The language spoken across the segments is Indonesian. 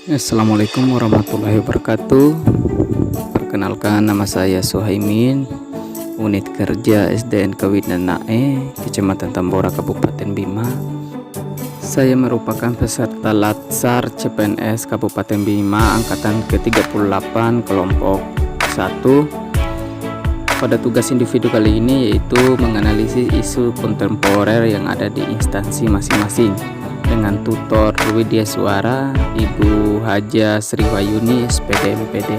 Assalamualaikum warahmatullahi wabarakatuh. Perkenalkan, nama saya Suhaimin, unit kerja SDN Kawinanae, Kecamatan Tambora, Kabupaten Bima. Saya merupakan peserta Latsar CPNS Kabupaten Bima angkatan ke-38 kelompok 1. Pada tugas individu kali ini yaitu menganalisis isu kontemporer yang ada di instansi masing-masing dengan tutor Widya Suara, Ibu Haja Sriwayuni, SPD MPD.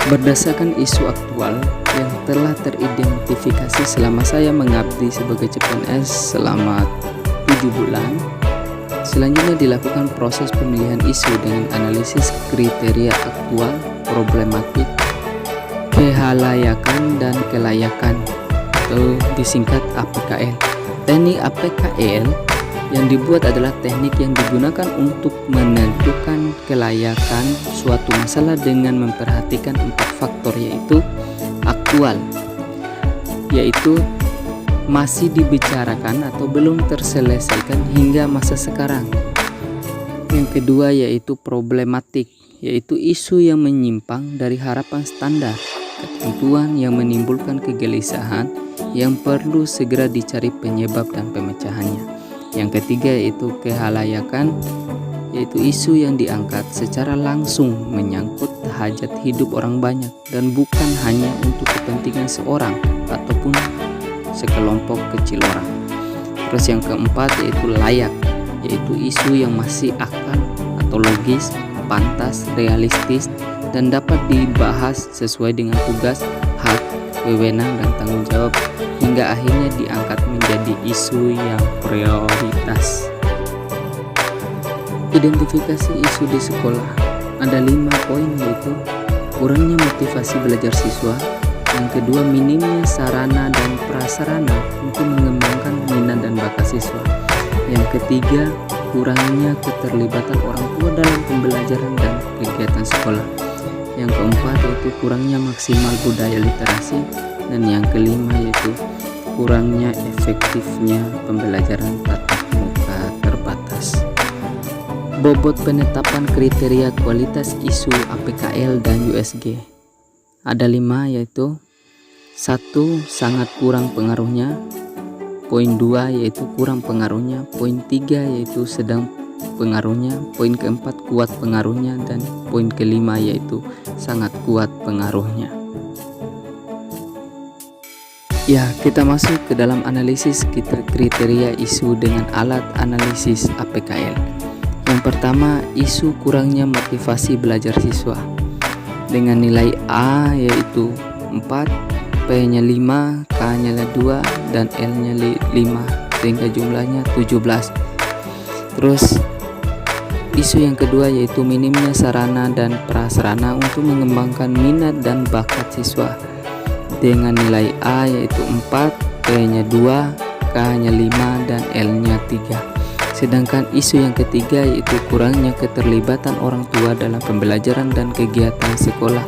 Berdasarkan isu aktual yang telah teridentifikasi selama saya mengabdi sebagai CPNS selama 7 bulan, selanjutnya dilakukan proses pemilihan isu dengan analisis kriteria aktual, problematik, kehalayakan, dan kelayakan atau disingkat APKL. Teknik APKL yang dibuat adalah teknik yang digunakan untuk menentukan kelayakan suatu masalah dengan memperhatikan 4 faktor, yaitu aktual, yaitu masih dibicarakan atau belum terselesaikan hingga masa sekarang. Yang kedua yaitu problematik, yaitu isu yang menyimpang dari harapan standar, ketentuan yang menimbulkan kegelisahan yang perlu segera dicari penyebab dan pemecahannya. Yang ketiga yaitu kehalayakan, yaitu isu yang diangkat secara langsung menyangkut hajat hidup orang banyak dan bukan hanya untuk kepentingan seorang ataupun sekelompok kecil orang. Terus yang keempat yaitu layak, yaitu isu yang masih akal atau logis, pantas, realistis, dan dapat dibahas sesuai dengan tugas, hak, wewenang, dan tanggung jawab hingga akhirnya diangkat menjadi isu yang prioritas. Identifikasi isu di sekolah ada 5 poin, yaitu kurangnya motivasi belajar siswa, yang kedua minimnya sarana dan prasarana untuk mengembangkan minat dan bakat siswa, yang ketiga kurangnya keterlibatan orang tua dalam pembelajaran dan kegiatan sekolah, yang keempat yaitu kurangnya maksimal budaya literasi, dan yang kelima yaitu kurangnya efektifnya pembelajaran tatap muka terbatas. Bobot penetapan kriteria kualitas isu APKL dan USG ada 5, yaitu 1. Sangat kurang pengaruhnya. Poin 2 yaitu kurang pengaruhnya. Poin 3 yaitu sedang pengaruhnya. Poin keempat kuat pengaruhnya, dan poin kelima yaitu sangat kuat pengaruhnya. Ya, kita masuk ke dalam analisis kriteria isu dengan alat analisis APKL. Yang pertama, isu kurangnya motivasi belajar siswa dengan nilai A yaitu 4, P-nya 5, K-nya 2, dan L-nya 5, sehingga jumlahnya 17. Terus isu yang kedua yaitu minimnya sarana dan prasarana untuk mengembangkan minat dan bakat siswa dengan nilai A yaitu 4, P-nya 2, K-nya 5, dan L-nya 3. Sedangkan isu yang ketiga yaitu kurangnya keterlibatan orang tua dalam pembelajaran dan kegiatan sekolah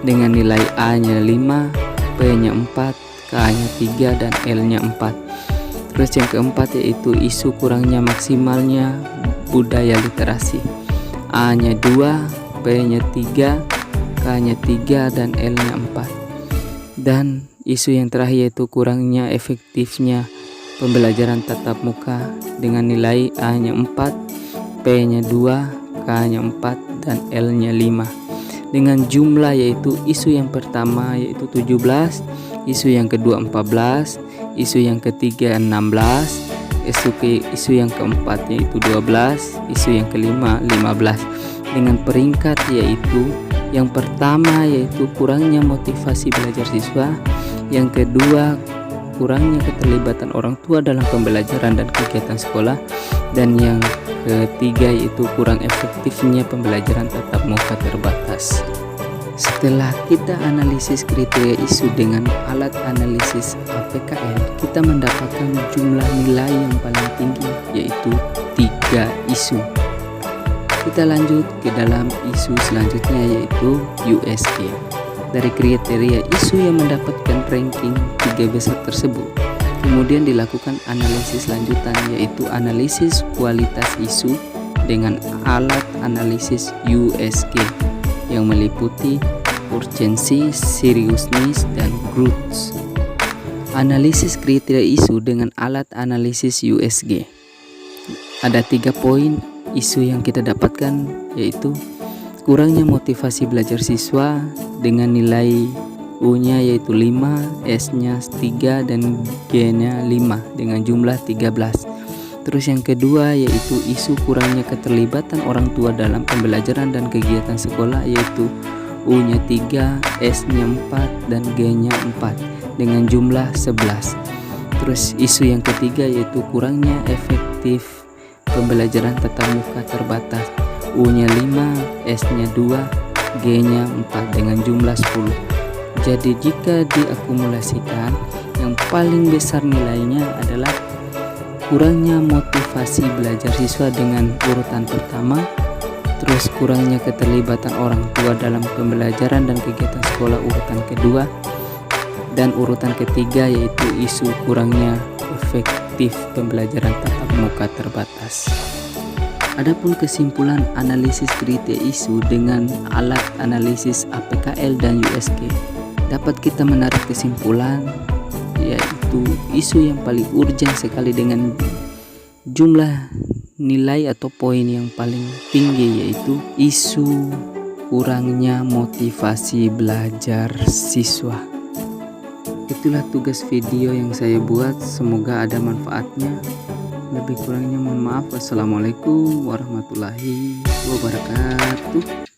dengan nilai A-nya 5, P-nya 4, K-nya 3, dan L-nya 4. Terus yang keempat yaitu isu kurangnya maksimalnya budaya literasi, A-nya 2, P-nya 3, K-nya 3, dan L-nya 4. Dan isu yang terakhir yaitu kurangnya efektifnya pembelajaran tatap muka dengan nilai A-nya 4, P-nya 2, K-nya 4, dan L-nya 5. Dengan jumlah yaitu isu yang pertama yaitu 17, isu yang kedua 14, isu yang ketiga 16, isu yang keempat yaitu 12, isu yang kelima 15. Dengan peringkat yaitu yang pertama yaitu kurangnya motivasi belajar siswa, yang kedua kurangnya keterlibatan orang tua dalam pembelajaran dan kegiatan sekolah, dan yang ketiga yaitu kurang efektifnya pembelajaran tatap muka terbatas. Setelah kita analisis kriteria isu dengan alat analisis APKL, kita mendapatkan jumlah nilai yang paling tinggi yaitu 3 isu. Kita lanjut ke dalam isu selanjutnya yaitu USG. Dari kriteria isu yang mendapatkan ranking 3 besar tersebut, kemudian dilakukan analisis lanjutan yaitu analisis kualitas isu dengan alat analisis USG yang meliputi urgency, seriousness, dan growth. Analisis kriteria isu dengan alat analisis USG. Ada 3 poin isu yang kita dapatkan, yaitu kurangnya motivasi belajar siswa dengan nilai U-nya yaitu 5, S-nya 3, dan G-nya 5 dengan jumlah 13. Terus yang kedua yaitu isu kurangnya keterlibatan orang tua dalam pembelajaran dan kegiatan sekolah, yaitu U-nya 3, S-nya 4, dan G-nya 4 dengan jumlah 11. Terus isu yang ketiga yaitu kurangnya efektif pembelajaran tatap muka terbatas, U-nya 5, S-nya 2, G-nya 4 dengan jumlah 10. Jadi jika diakumulasikan, yang paling besar nilainya adalah kurangnya motivasi belajar siswa dengan urutan pertama, terus kurangnya keterlibatan orang tua dalam pembelajaran dan kegiatan sekolah urutan kedua, dan urutan ketiga yaitu isu kurangnya efektif pembelajaran tatap muka terbatas. Adapun kesimpulan analisis kriteria isu dengan alat analisis APKL dan USG, dapat kita menarik kesimpulan yaitu isu yang paling urgent sekali dengan jumlah nilai atau poin yang paling tinggi, yaitu isu kurangnya motivasi belajar siswa. Itulah tugas video yang saya buat, semoga ada manfaatnya. Lebih kurangnya mohon maaf. Wassalamualaikum warahmatullahi wabarakatuh.